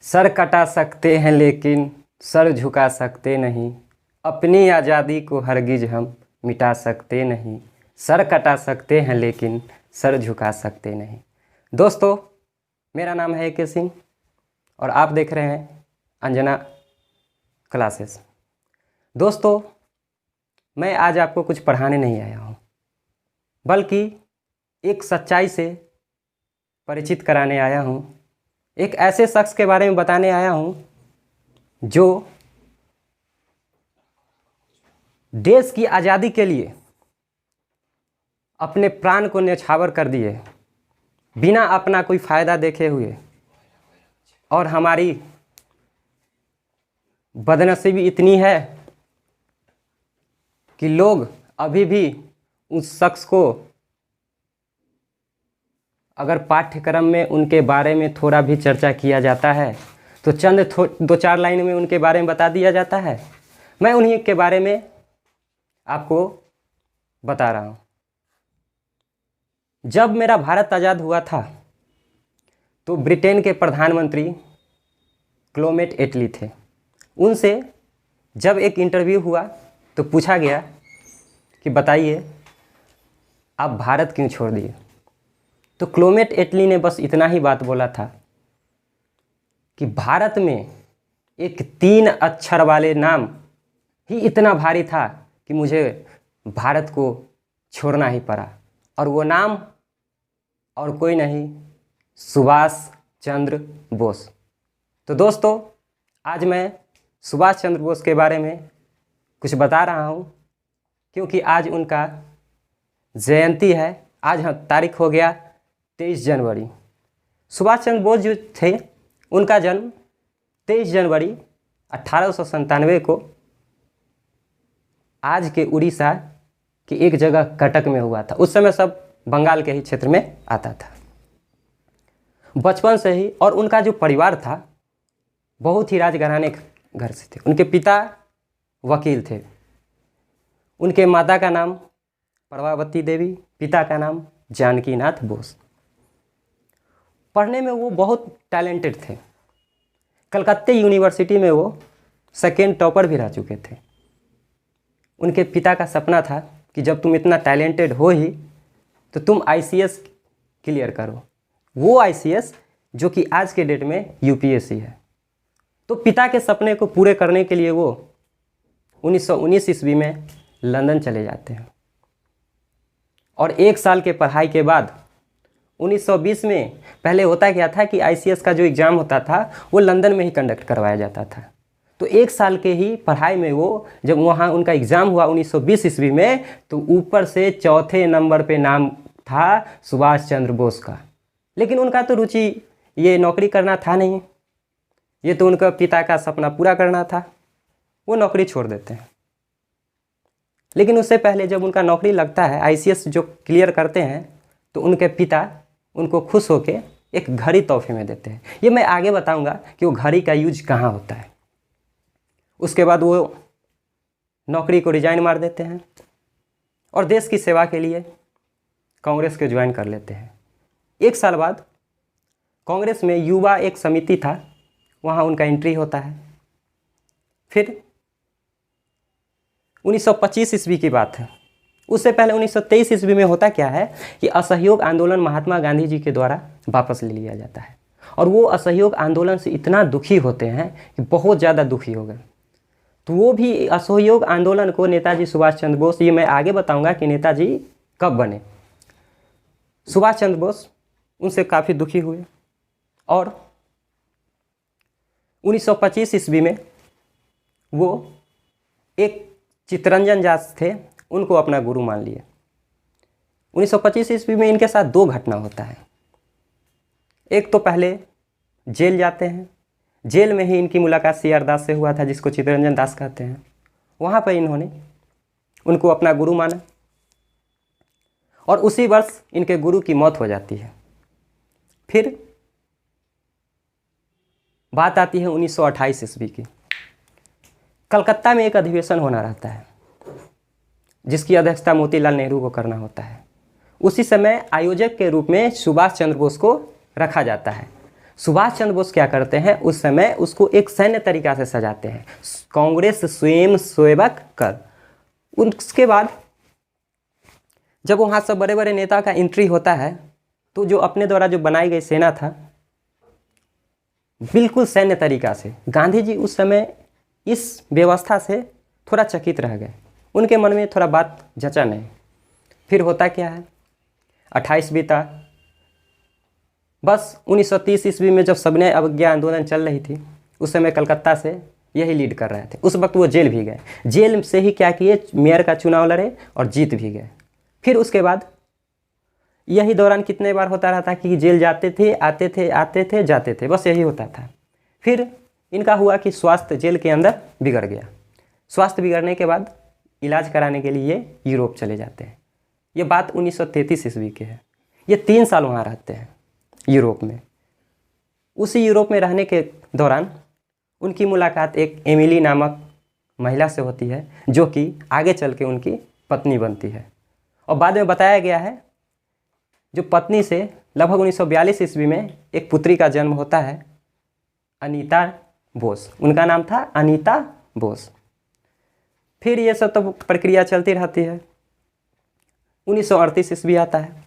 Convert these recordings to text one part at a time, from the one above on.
Sir कटा सकते हैं लेकिन सर झुका सकते नहीं। अपनी आज़ादी को हरगिज हम मिटा सकते नहीं। सर कटा सकते हैं लेकिन सर झुका सकते नहीं। दोस्तों, मेरा नाम है AK सिंह और आप देख रहे हैं अंजना क्लासेस। दोस्तों, मैं आज आपको कुछ पढ़ाने नहीं आया हूँ, बल्कि एक सच्चाई से परिचित कराने आया हूँ। एक ऐसे शख्स के बारे में बताने आया हूँ जो देश की आज़ादी के लिए अपने प्राण को न्यौछावर कर दिए बिना अपना कोई फ़ायदा देखे हुए। और हमारी बदनसीबी इतनी है कि लोग अभी भी उस शख्स को अगर पाठ्यक्रम में उनके बारे में थोड़ा भी चर्चा किया जाता है तो चंद दो चार लाइन में उनके बारे में बता दिया जाता है। मैं उन्हीं के बारे में आपको बता रहा हूँ। जब मेरा भारत आज़ाद हुआ था तो ब्रिटेन के प्रधानमंत्री क्लेमेंट एटली थे। उनसे जब एक इंटरव्यू हुआ तो पूछा गया कि बताइए आप भारत क्यों छोड़ दिए। तो क्लेमेंट एटली ने बस इतना ही बात बोला था कि भारत में एक 3 अक्षर वाले नाम ही इतना भारी था कि मुझे भारत को छोड़ना ही पड़ा। और वो नाम और कोई नहीं, सुभाष चंद्र बोस। तो दोस्तों, आज मैं सुभाष चंद्र बोस के बारे में कुछ बता रहा हूँ, क्योंकि आज उनका जयंती है। आज तारीख हो गया 23 जनवरी। सुभाष चंद्र बोस जो थे, उनका जन्म 23 जनवरी 1897 को आज के उड़ीसा की एक जगह कटक में हुआ था। उस समय सब बंगाल के ही क्षेत्र में आता था। बचपन से ही, और उनका जो परिवार था बहुत ही राजघराने घर से थे। उनके पिता वकील थे। उनके माता का नाम प्रभावती देवी, पिता का नाम जानकीनाथ बोस। पढ़ने में वो बहुत टैलेंटेड थे। कलकत्ते यूनिवर्सिटी में वो सेकेंड टॉपर भी रह चुके थे। उनके पिता का सपना था कि जब तुम इतना टैलेंटेड हो ही तो तुम ICS क्लियर करो। वो ICS जो कि आज के डेट में UPSC है। तो पिता के सपने को पूरे करने के लिए वो 1919 ईस्वी में लंदन चले जाते हैं। और 1 साल के पढ़ाई के बाद 1920 में, पहले होता क्या था कि ICS का जो एग्ज़ाम होता था वो लंदन में ही कंडक्ट करवाया जाता था। तो 1 साल के ही पढ़ाई में वो जब वहाँ उनका एग्ज़ाम हुआ 1920 ईस्वी में, तो ऊपर से 4थे नंबर पे नाम था सुभाष चंद्र बोस का। लेकिन उनका तो रुचि ये नौकरी करना था नहीं, ये तो उनका पिता का सपना पूरा करना था। वो नौकरी छोड़ देते हैं। लेकिन उससे पहले जब उनका नौकरी लगता है, ICS जो क्लियर करते हैं, तो उनके पिता उनको खुश होके एक घड़ी तोहफे में देते हैं। ये मैं आगे बताऊंगा कि वो घड़ी का यूज कहाँ होता है। उसके बाद वो नौकरी को रिजाइन मार देते हैं और देश की सेवा के लिए कांग्रेस को ज्वाइन कर लेते हैं। 1 साल बाद कांग्रेस में युवा एक समिति था, वहाँ उनका एंट्री होता है। फिर 1925 ईस्वी की बात है। उससे पहले 1923 ईस्वी में होता क्या है कि असहयोग आंदोलन महात्मा गांधी जी के द्वारा वापस ले लिया जाता है। और वो असहयोग आंदोलन से इतना दुखी होते हैं कि बहुत ज़्यादा दुखी हो गए। तो वो भी असहयोग आंदोलन को नेताजी सुभाष चंद्र बोस, ये मैं आगे बताऊंगा कि नेताजी कब बने। सुभाष चंद्र बोस उनसे काफ़ी दुखी हुए और 1925 ईस्वी में वो एक चित्तरंजन दास थे, उनको अपना गुरु मान लिए। 1925 ईस्वी में इनके साथ 2 घटना होता है। एक तो पहले जेल जाते हैं। जेल में ही इनकी मुलाकात CR दास से हुआ था, जिसको चित्तरंजन दास कहते हैं। वहाँ पर इन्होंने उनको अपना गुरु माना और उसी वर्ष इनके गुरु की मौत हो जाती है। फिर बात आती है 1928 ईस्वी की। कलकत्ता में एक अधिवेशन होना रहता है जिसकी अध्यक्षता मोतीलाल नेहरू को करना होता है। उसी समय आयोजक के रूप में सुभाष चंद्र बोस को रखा जाता है। सुभाष चंद्र बोस क्या करते हैं, उस समय उसको एक सैन्य तरीका से सजाते हैं, कांग्रेस स्वयं सेवक कर। उसके बाद जब वहाँ सब बड़े बड़े नेता का एंट्री होता है तो जो अपने द्वारा जो बनाई गई सेना था बिल्कुल सैन्य तरीका से, गांधी जी उस समय इस व्यवस्था से थोड़ा चकित रह गए, उनके मन में थोड़ा बात जचा नहीं। फिर होता क्या है, 28 बीता, बस 1930 ईस्वी में जब सबने अवज्ञा आंदोलन चल रही थी, उस समय कलकत्ता से यही लीड कर रहे थे। उस वक्त वो जेल भी गए, जेल से ही क्या किए, मेयर का चुनाव लड़े और जीत भी गए। फिर उसके बाद यही दौरान कितने बार होता रहा था कि जेल जाते थे, आते थे जाते थे, बस यही होता था। फिर इनका हुआ कि स्वास्थ्य जेल के अंदर बिगड़ गया। स्वास्थ्य बिगड़ने के बाद इलाज कराने के लिए यूरोप चले जाते हैं। ये बात 1933 ईस्वी की है। ये 3 साल वहाँ रहते हैं यूरोप में। उसी यूरोप में रहने के दौरान उनकी मुलाकात एक एमिली नामक महिला से होती है, जो कि आगे चल के उनकी पत्नी बनती है। और बाद में बताया गया है जो पत्नी से लगभग 1942 ईस्वी में एक पुत्री का जन्म होता है, अनीता बोस। उनका नाम था अनीता बोस। फिर ये सब तो प्रक्रिया चलती रहती है। 1938 ईस्वी आता है।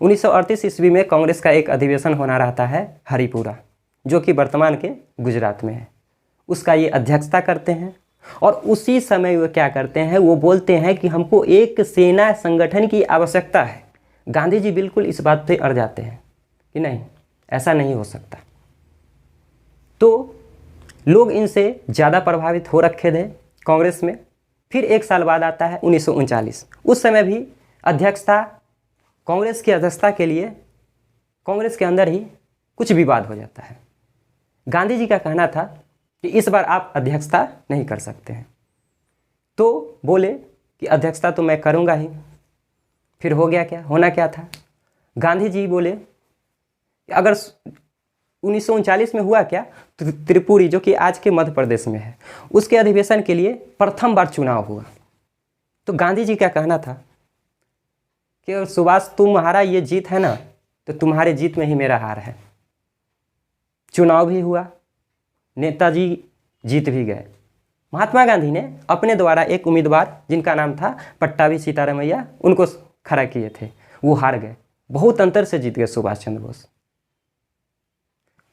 1938 ईस्वी में कांग्रेस का एक अधिवेशन होना रहता है हरिपुरा, जो कि वर्तमान के गुजरात में है। उसका ये अध्यक्षता करते हैं और उसी समय वो क्या करते हैं, वो बोलते हैं कि हमको एक सेना संगठन की आवश्यकता है। गांधी जी बिल्कुल इस बात पे अड़ जाते हैं कि नहीं, ऐसा नहीं हो सकता। तो लोग इनसे ज़्यादा प्रभावित हो रखे थे कांग्रेस में। फिर 1 साल बाद आता है 1939। उस समय भी अध्यक्षता, कांग्रेस की अध्यक्षता के लिए कांग्रेस के अंदर ही कुछ विवाद हो जाता है। गांधी जी का कहना था कि इस बार आप अध्यक्षता नहीं कर सकते हैं। तो बोले कि अध्यक्षता तो मैं करूंगा ही। फिर हो गया क्या, होना क्या था, गांधी जी बोले कि अगर 1939 में हुआ क्या, तो त्रिपुरी जो कि आज के मध्य प्रदेश में है, उसके अधिवेशन के लिए प्रथम बार चुनाव हुआ। तो गांधी जी का कहना था कि अगर सुभाष तुम्हारा ये जीत है ना, तो तुम्हारे जीत में ही मेरा हार है। चुनाव भी हुआ, नेताजी जीत भी गए। महात्मा गांधी ने अपने द्वारा एक उम्मीदवार जिनका नाम था पट्टाभी सीतारामैया, उनको खड़ा किए थे, वो हार गए। बहुत अंतर से जीत गए सुभाष चंद्र बोस।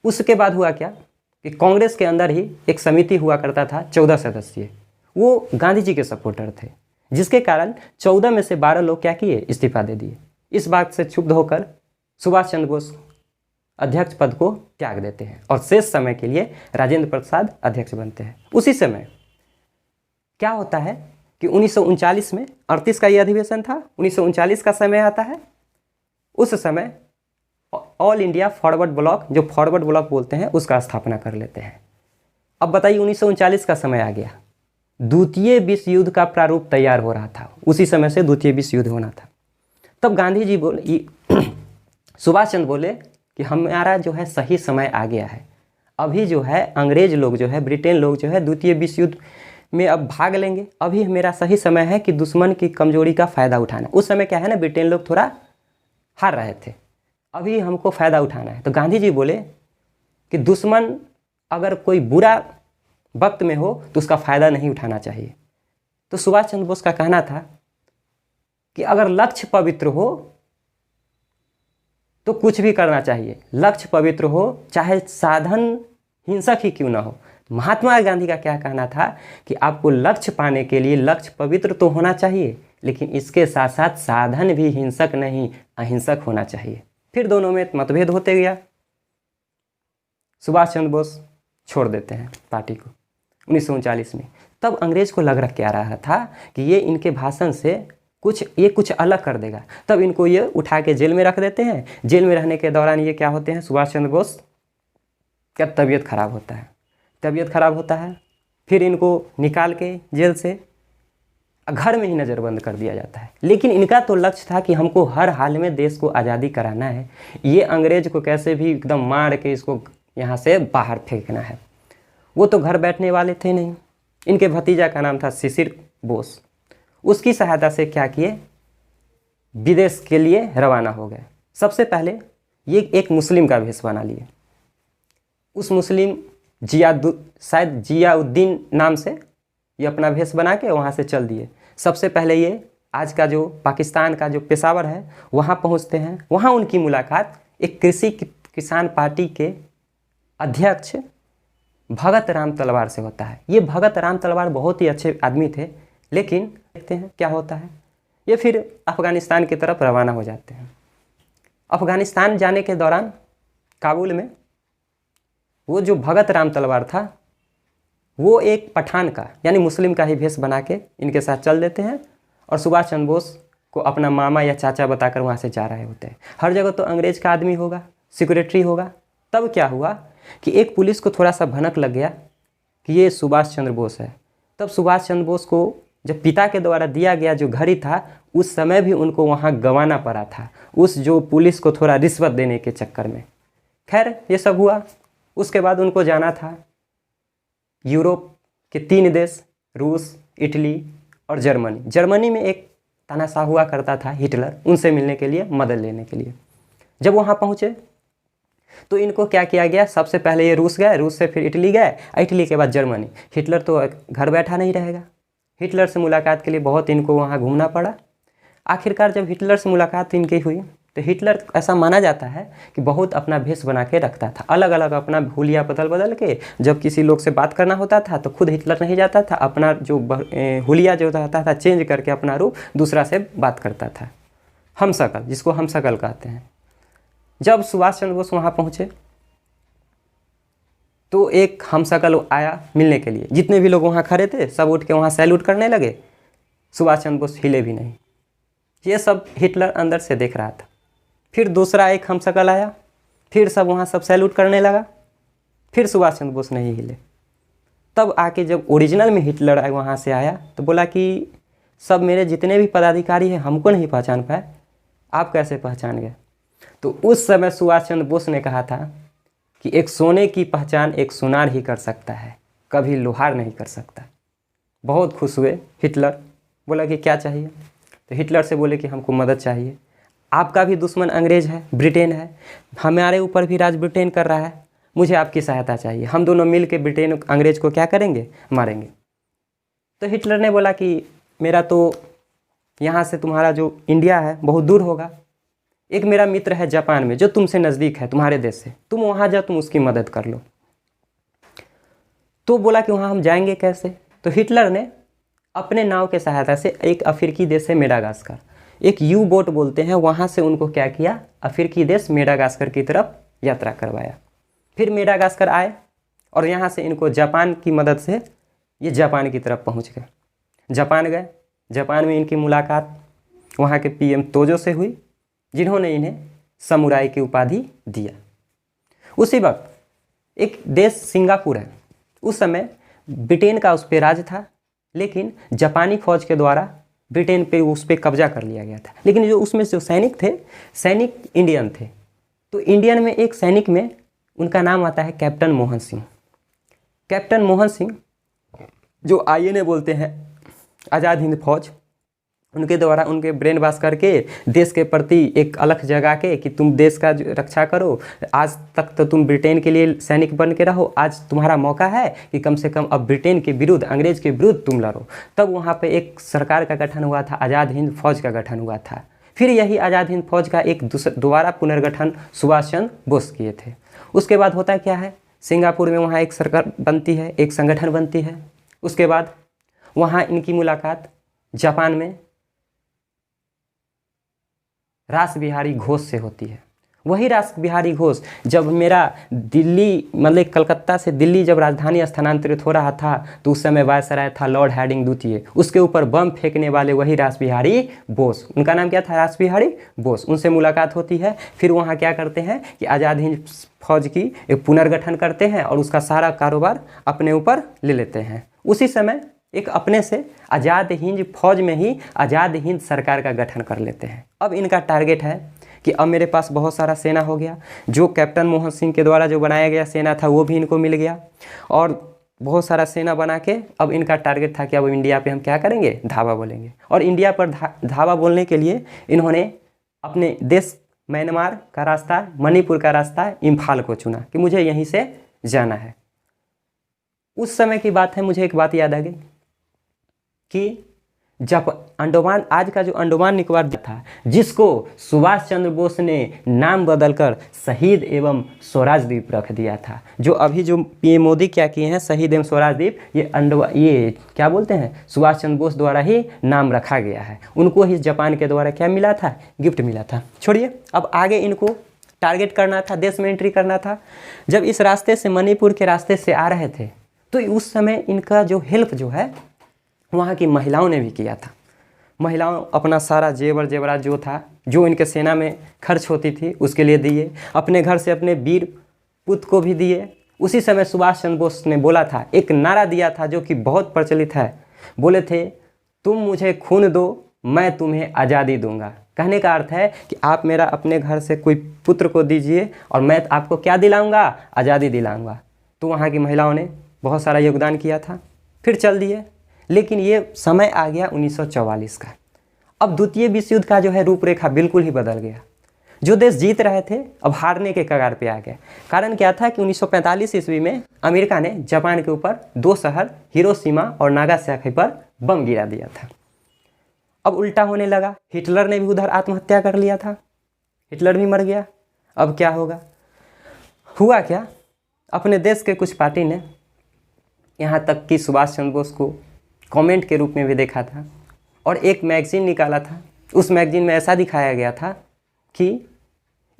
उसके बाद हुआ क्या कि कांग्रेस के अंदर ही एक समिति हुआ करता था 14 सदस्यीय, वो गांधी जी के सपोर्टर थे, जिसके कारण 14 में से 12 लोग क्या किए, इस्तीफा दे दिए। इस बात से क्षुब्ध होकर सुभाष चंद्र बोस अध्यक्ष पद को त्याग देते हैं और शेष समय के लिए राजेंद्र प्रसाद अध्यक्ष बनते हैं। उसी समय क्या होता है कि 1939 में 38 का ये अधिवेशन था, 1939 का समय आता है। उस समय ऑल इंडिया फॉरवर्ड ब्लॉक, जो फॉरवर्ड ब्लॉक बोलते हैं, उसका स्थापना कर लेते हैं। अब बताइए 1939 का समय आ गया, द्वितीय विश्व युद्ध का प्रारूप तैयार हो रहा था। उसी समय से द्वितीय विश्व युद्ध होना था। तब गांधी जी बोले, सुभाष चंद्र बोले कि हमारा जो है सही समय आ गया है। अभी जो है अंग्रेज लोग जो है, ब्रिटेन लोग जो है द्वितीय विश्व युद्ध में अब भाग लेंगे। अभी मेरा सही समय है कि दुश्मन की कमजोरी का फ़ायदा उठाना। उस समय क्या है ना, ब्रिटेन लोग थोड़ा हार रहे थे, अभी हमको फ़ायदा उठाना है। तो गांधी जी बोले कि दुश्मन अगर कोई बुरा वक्त में हो तो उसका फ़ायदा नहीं उठाना चाहिए। तो सुभाष चंद्र बोस का कहना था कि अगर लक्ष्य पवित्र हो तो कुछ भी करना चाहिए, लक्ष्य पवित्र हो चाहे साधन हिंसक ही क्यों ना हो। महात्मा गांधी का क्या कहना था कि आपको लक्ष्य पाने के लिए लक्ष्य पवित्र तो होना चाहिए, लेकिन इसके साथ साथ साधन भी हिंसक नहीं अहिंसक होना चाहिए। फिर दोनों में मतभेद होते गया। सुभाष चंद्र बोस छोड़ देते हैं पार्टी को 1939 में। तब अंग्रेज को लग क्या रहा था कि ये इनके भाषण से कुछ अलग कर देगा। तब इनको ये उठा के जेल में रख देते हैं। जेल में रहने के दौरान ये क्या होते हैं, सुभाष चंद्र बोस का तबीयत खराब होता है। फिर इनको निकाल के जेल से घर में ही नज़रबंद कर दिया जाता है। लेकिन इनका तो लक्ष्य था कि हमको हर हाल में देश को आज़ादी कराना है, ये अंग्रेज को कैसे भी एकदम मार के इसको यहाँ से बाहर फेंकना है। वो तो घर बैठने वाले थे नहीं। इनके भतीजा का नाम था शिशिर बोस। उसकी सहायता से क्या किए, विदेश के लिए रवाना हो गए। सबसे पहले ये एक मुस्लिम का भेष बना लिए। उस मुस्लिम शायद जियाउद्दीन नाम से ये अपना भेष बना के वहाँ से चल दिए। सबसे पहले ये आज का जो पाकिस्तान का जो पेशावर है वहाँ पहुँचते हैं। वहाँ उनकी मुलाकात एक कृषि किसान पार्टी के अध्यक्ष भगत राम तलवार से होता है। ये भगत राम तलवार बहुत ही अच्छे आदमी थे, लेकिन देखते हैं क्या होता है। ये फिर अफ़गानिस्तान की तरफ रवाना हो जाते हैं। अफ़गानिस्तान जाने के दौरान काबुल में वो जो भगत राम तलवार था वो एक पठान का यानी मुस्लिम का ही भेष बना के इनके साथ चल देते हैं और सुभाष चंद्र बोस को अपना मामा या चाचा बताकर वहाँ से जा रहे होते हैं। हर जगह तो अंग्रेज़ का आदमी होगा, सिक्योरिटी होगा। तब क्या हुआ कि एक पुलिस को थोड़ा सा भनक लग गया कि ये सुभाष चंद्र बोस है। तब सुभाष चंद्र बोस को जब पिता के द्वारा दिया गया जो घड़ी था उस समय भी उनको वहाँ गंवाना पड़ा था, उस जो पुलिस को थोड़ा रिश्वत देने के चक्कर में। खैर ये सब हुआ। उसके बाद उनको जाना था यूरोप के 3 देश, रूस, इटली और जर्मनी। जर्मनी में एक तानाशाह हुआ करता था हिटलर, उनसे मिलने के लिए, मदद लेने के लिए। जब वहाँ पहुँचे तो इनको क्या किया गया, सबसे पहले ये रूस गए, रूस से फिर इटली गए, इटली के बाद जर्मनी। हिटलर तो घर बैठा नहीं रहेगा, हिटलर से मुलाकात के लिए बहुत इनको वहाँ घूमना पड़ा। आखिरकार जब हिटलर से मुलाकात इनकी हुई तो हिटलर ऐसा माना जाता है कि बहुत अपना भेष बना के रखता था, अलग अलग अपना हुलिया बदल बदल के। जब किसी लोग से बात करना होता था तो खुद हिटलर नहीं जाता था, अपना जो हुलिया जो रहता था चेंज करके अपना रूप दूसरा से बात करता था। हमशक्ल, जिसको हमशक्ल कहते हैं। जब सुभाष चंद्र बोस वहाँ पहुँचे तो एक हमशक्ल आया मिलने के लिए। जितने भी लोग वहाँ खड़े थे सब उठ के वहाँ सैल्यूट करने लगे। सुभाष चंद्र बोस हिले भी नहीं। ये सब हिटलर अंदर से देख रहा था। फिर दूसरा एक हमशक्ल आया, फिर सब वहाँ सब सैल्यूट करने लगा, फिर सुभाष चंद्र बोस नहीं हिले। तब आके जब ओरिजिनल में हिटलर वहाँ से आया तो बोला कि सब मेरे जितने भी पदाधिकारी हैं हमको नहीं पहचान पाए, आप कैसे पहचान गए। तो उस समय सुभाष चंद्र बोस ने कहा था कि एक सोने की पहचान एक सुनार ही कर सकता है, कभी लोहार नहीं कर सकता। बहुत खुश हुए हिटलर। बोला कि क्या चाहिए, तो हिटलर से बोले कि हमको मदद चाहिए। आपका भी दुश्मन अंग्रेज है, ब्रिटेन है, हमारे ऊपर भी राज ब्रिटेन कर रहा है, मुझे आपकी सहायता चाहिए। हम दोनों मिल के ब्रिटेन अंग्रेज को क्या करेंगे, मारेंगे। तो हिटलर ने बोला कि मेरा तो यहाँ से तुम्हारा जो इंडिया है बहुत दूर होगा, एक मेरा मित्र है जापान में जो तुमसे नज़दीक है, तुम्हारे देश से, तुम वहाँ जाओ, तुम उसकी मदद कर लो। तो बोला कि वहाँ हम जाएंगे कैसे। तो हिटलर ने अपने नाव के सहायता से एक अफ्रीकी देश है मेडागास्कर, एक यू बोट बोलते हैं, वहाँ से उनको क्या किया, अफ्रीकी देश मेडागास्कर की तरफ यात्रा करवाया। फिर मेडागास्कर आए और यहाँ से इनको जापान की मदद से ये जापान की तरफ पहुँच गए। जापान गए, जापान में इनकी मुलाकात वहाँ के पीएम तोजो से हुई, जिन्होंने इन्हें समुराई की उपाधि दिया। उसी वक्त एक देश सिंगापुर है, उस समय ब्रिटेन का उस पर राज था, लेकिन जापानी फौज के द्वारा ब्रिटेन पे उस पर कब्जा कर लिया गया था। लेकिन जो उसमें जो सैनिक थे, सैनिक इंडियन थे। तो इंडियन में एक सैनिक में उनका नाम आता है कैप्टन मोहन सिंह। कैप्टन मोहन सिंह जो आईएनए बोलते हैं, आज़ाद हिंद फौज, उनके द्वारा उनके ब्रेन वॉश करके देश के प्रति एक अलख जगा के कि तुम देश का रक्षा करो, आज तक तो तुम ब्रिटेन के लिए सैनिक बन के रहो, आज तुम्हारा मौका है कि कम से कम अब ब्रिटेन के विरुद्ध, अंग्रेज के विरुद्ध तुम लड़ो। तब वहाँ पे एक सरकार का गठन हुआ था, आज़ाद हिंद फौज का गठन हुआ था। फिर यही आज़ाद हिंद फौज का एक दोबारा पुनर्गठन सुभाष चंद्र बोस किए थे। उसके बाद होता क्या है, सिंगापुर में वहाँ एक सरकार बनती है, एक संगठन बनती है। उसके बाद वहाँ इनकी मुलाकात जापान में रास बिहारी घोष से होती है। वही रास बिहारी घोष जब मेरा दिल्ली मतलब कलकत्ता से दिल्ली जब राजधानी स्थानांतरित हो रहा था तो उस समय वायसराय था लॉर्ड हैडिंग द्वितीय, उसके ऊपर बम फेंकने वाले वही रास बिहारी बोस, उनका नाम क्या था, रास बिहारी बोस। उनसे मुलाकात होती है। फिर वहाँ क्या करते हैं कि आज़ाद हिंद फौज की एक पुनर्गठन करते हैं और उसका सारा कारोबार अपने ऊपर ले लेते हैं। उसी समय एक अपने से आज़ाद हिंद फौज में ही आज़ाद हिंद सरकार का गठन कर लेते हैं। अब इनका टारगेट है कि अब मेरे पास बहुत सारा सेना हो गया, जो कैप्टन मोहन सिंह के द्वारा जो बनाया गया सेना था वो भी इनको मिल गया, और बहुत सारा सेना बना के अब इनका टारगेट था कि अब इंडिया पे हम क्या करेंगे, धावा बोलेंगे। और इंडिया पर धावा बोलने के लिए इन्होंने अपने देश म्यांमार का रास्ता, मणिपुर का रास्ता, इम्फाल को चुना कि मुझे यहीं से जाना है। उस समय की बात है, मुझे एक बात याद आ गई कि जब अंडमान, आज का जो अंडमान निकोबार द्वीप था, जिसको सुभाष चंद्र बोस ने नाम बदलकर शहीद एवं स्वराज द्वीप रख दिया था, जो अभी जो पीएम मोदी क्या किए हैं, शहीद एवं स्वराज द्वीप, ये क्या बोलते हैं, सुभाष चंद्र बोस द्वारा ही नाम रखा गया है। उनको ही जापान के द्वारा क्या मिला था, गिफ्ट मिला था। छोड़िए, अब आगे इनको टारगेट करना था, देश में एंट्री करना था। जब इस रास्ते से, मणिपुर के रास्ते से आ रहे थे, तो उस समय इनका जो हेल्प जो है वहाँ की महिलाओं ने भी किया था। महिलाओं अपना सारा जेवर जेवरात जो था, जो इनके सेना में खर्च होती थी, उसके लिए दिए। अपने घर से अपने वीर पुत्र को भी दिए। उसी समय सुभाष चंद्र बोस ने बोला था, एक नारा दिया था जो कि बहुत प्रचलित है। बोले थे, तुम मुझे खून दो, मैं तुम्हें आज़ादी दूंगा। कहने का अर्थ है कि आप मेरा अपने घर से कोई पुत्र को दीजिए और मैं आपको क्या दिलाऊंगा, आज़ादी दिलाऊंगा। तो वहाँ की महिलाओं ने बहुत सारा योगदान किया था, फिर चल दिए। लेकिन ये समय आ गया 1944 का। अब द्वितीय विश्व युद्ध का जो है रूपरेखा बिल्कुल ही बदल गया। जो देश जीत रहे थे अब हारने के कगार पे आ गए। कारण क्या था कि 1945 ईस्वी में अमेरिका ने जापान के ऊपर 2 शहर हिरोशिमा और नागासाकी पर बम गिरा दिया था। अब उल्टा होने लगा, हिटलर ने भी उधर आत्महत्या कर लिया था, हिटलर भी मर गया। अब क्या होगा, हुआ क्या, अपने देश के कुछ पार्टी ने यहाँ तक कि सुभाष चंद्र बोस को कमेंट के रूप में भी देखा था और एक मैगजीन निकाला था। उस मैगजीन में ऐसा दिखाया गया था कि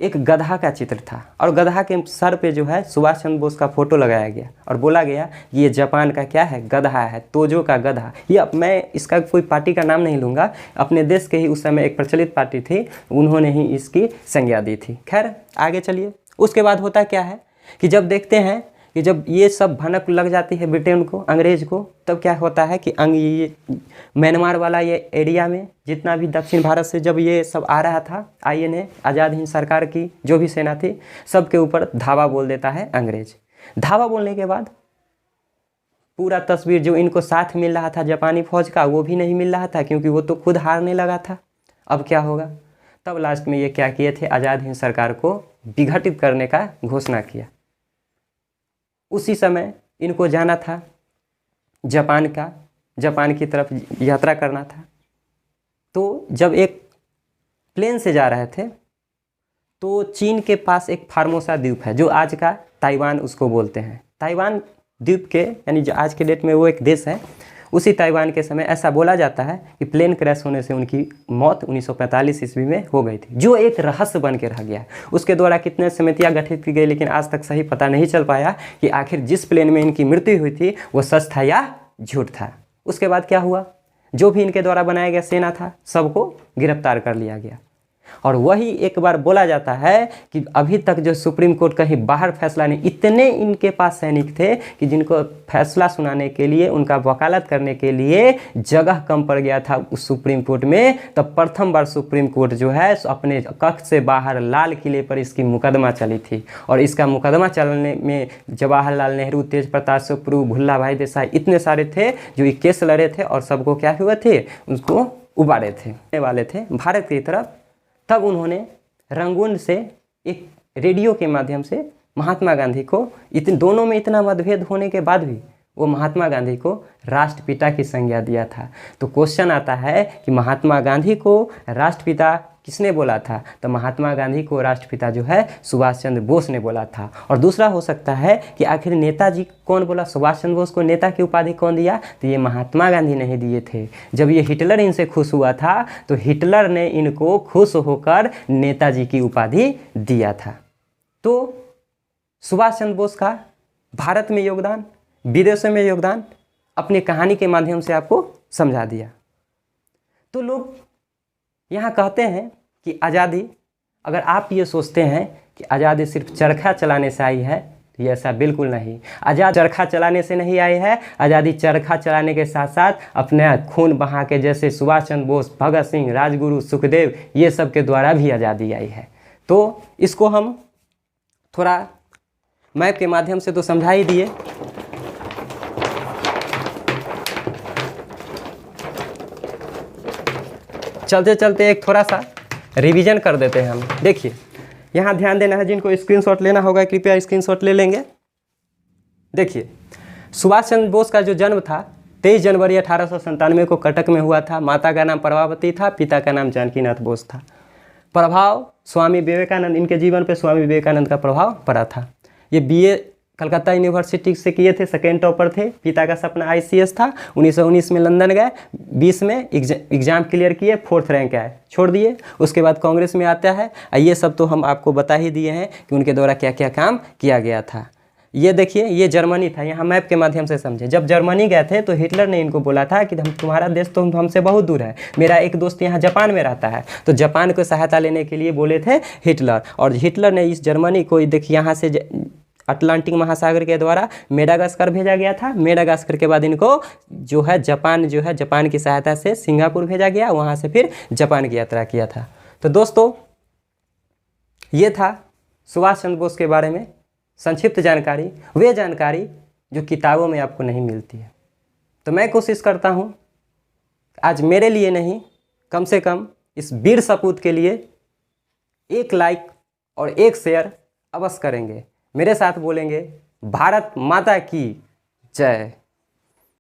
एक गधा का चित्र था और गधा के सर पे जो है सुभाष चंद्र बोस का फोटो लगाया गया और बोला गया कि ये जापान का क्या है, गधा है, तोजो का गधा। ये मैं इसका कोई पार्टी का नाम नहीं लूँगा, अपने देश के ही उस समय एक प्रचलित पार्टी थी, उन्होंने ही इसकी संज्ञा दी थी। खैर आगे चलिए। उसके बाद होता क्या है कि जब देखते हैं कि जब ये सब भनक लग जाती है ब्रिटेन को, अंग्रेज को, तब क्या होता है कि ये म्यांमार वाला ये एरिया में जितना भी दक्षिण भारत से जब ये सब आ रहा था, INA आज़ाद हिंद सरकार की जो भी सेना थी, सबके ऊपर धावा बोल देता है अंग्रेज। धावा बोलने के बाद पूरा तस्वीर जो इनको साथ मिल रहा था जापानी फौज का, वो भी नहीं मिल रहा था, क्योंकि वो तो खुद हारने लगा था। अब क्या होगा, तब लास्ट में ये क्या किए थे, आज़ाद हिंद सरकार को विघटित करने का घोषणा किया। उसी समय इनको जाना था जापान की तरफ यात्रा करना था। तो जब एक प्लेन से जा रहे थे तो चीन के पास एक फार्मोसा द्वीप है, जो आज का ताइवान उसको बोलते हैं। ताइवान द्वीप के यानी जो आज के डेट में वो एक देश है, उसी ताइवान के समय ऐसा बोला जाता है कि प्लेन क्रैश होने से उनकी मौत 1945 ईस्वी में हो गई थी, जो एक रहस्य बन के रह गया। उसके द्वारा कितने समितियां गठित की गई, लेकिन आज तक सही पता नहीं चल पाया कि आखिर जिस प्लेन में इनकी मृत्यु हुई थी वो सच था या झूठ था। उसके बाद क्या हुआ, जो भी इनके द्वारा बनाया गया सेना था सबको गिरफ्तार कर लिया गया। और वही एक बार बोला जाता है कि अभी तक जो सुप्रीम कोर्ट कहीं बाहर फैसला नहीं, इतने इनके पास सैनिक थे कि जिनको फैसला सुनाने के लिए, उनका वकालत करने के लिए जगह कम पड़ गया था उस सुप्रीम कोर्ट में। तब प्रथम बार सुप्रीम कोर्ट जो है अपने कक्ष से बाहर लाल किले पर इसकी मुकदमा चली थी। और इसका मुकदमा चलने में जवाहरलाल नेहरू, तेज प्रताप सुप्रू, भुल्ला भाई देसाई इतने सारे थे जो ये केस लड़े थे और सबको क्या हुए थे, उसको उबारे थे वाले थे भारत की तरफ। तब उन्होंने रंगून से एक रेडियो के माध्यम से महात्मा गांधी को, दोनों में इतना मतभेद होने के बाद भी वो महात्मा गांधी को राष्ट्रपिता की संज्ञा दिया था। तो क्वेश्चन आता है कि महात्मा गांधी को राष्ट्रपिता किसने बोला था, तो महात्मा गांधी को राष्ट्रपिता जो है सुभाष चंद्र बोस ने बोला था। और दूसरा हो सकता है कि आखिर नेताजी कौन बोला, सुभाष चंद्र बोस को नेता की उपाधि कौन दिया, तो ये महात्मा गांधी नहीं दिए थे। जब ये हिटलर इनसे खुश हुआ था तो हिटलर ने इनको खुश होकर नेताजी की उपाधि दिया था। तो सुभाष चंद्र बोस का भारत में योगदान, विदेशों में योगदान अपनी कहानी के माध्यम से आपको समझा दिया। तो लोग यहाँ कहते हैं कि आज़ादी, अगर आप ये सोचते हैं कि आज़ादी सिर्फ चरखा चलाने से आई है, तो ये ऐसा बिल्कुल नहीं। आज़ाद चरखा चलाने से नहीं आई है, आज़ादी चरखा चलाने के साथ साथ अपने खून बहा के, जैसे सुभाष चंद्र बोस, भगत सिंह, राजगुरु, सुखदेव, ये सब के द्वारा भी आज़ादी आई है। तो इसको हम थोड़ा मैप के माध्यम से तो समझा ही दिए। चलते चलते एक थोड़ा सा रिवीजन कर देते हैं हम। देखिए यहाँ ध्यान देना है, जिनको स्क्रीनशॉट लेना होगा कृपया स्क्रीनशॉट ले लेंगे। देखिए, सुभाष चंद्र बोस का जो जन्म था 23 जनवरी 1897 को कटक में हुआ था। माता का नाम प्रभावती था, पिता का नाम जानकीनाथ बोस था। प्रभाव स्वामी विवेकानंद, इनके जीवन पे स्वामी विवेकानंद का प्रभाव पड़ा था। ये बीए कलकत्ता यूनिवर्सिटी से किए थे, सेकेंड टॉपर थे। पिता का सपना आईसीएस था। 1919 में लंदन गए, 20 में एग्जाम क्लियर किए, 4th रैंक आए, छोड़ दिए। उसके बाद कांग्रेस में आता है। ये सब तो हम आपको बता ही दिए हैं कि उनके द्वारा क्या क्या काम किया गया था। ये देखिए, ये जर्मनी था। यहाँ मैप के माध्यम से समझे। जब जर्मनी गए थे तो हिटलर ने इनको बोला था कि हम, तुम्हारा देश तो हमसे बहुत दूर है, मेरा एक दोस्त यहाँ जापान में रहता है। तो जापान को सहायता लेने के लिए बोले थे हिटलर। और हिटलर ने इस जर्मनी को, देखिए यहाँ से अटलांटिक महासागर के द्वारा मेडागास्कर भेजा गया था। मेडागास्कर के बाद इनको जो है जापान की सहायता से सिंगापुर भेजा गया। वहाँ से फिर जापान की यात्रा किया था। तो दोस्तों, ये था सुभाष चंद्र बोस के बारे में संक्षिप्त जानकारी, वे जानकारी जो किताबों में आपको नहीं मिलती है। तो मैं कोशिश करता हूँ आज मेरे लिए नहीं, कम से कम इस वीर सपूत के लिए 1 लाइक और 1 शेयर अवश्य करेंगे। मेरे साथ बोलेंगे भारत माता की जय।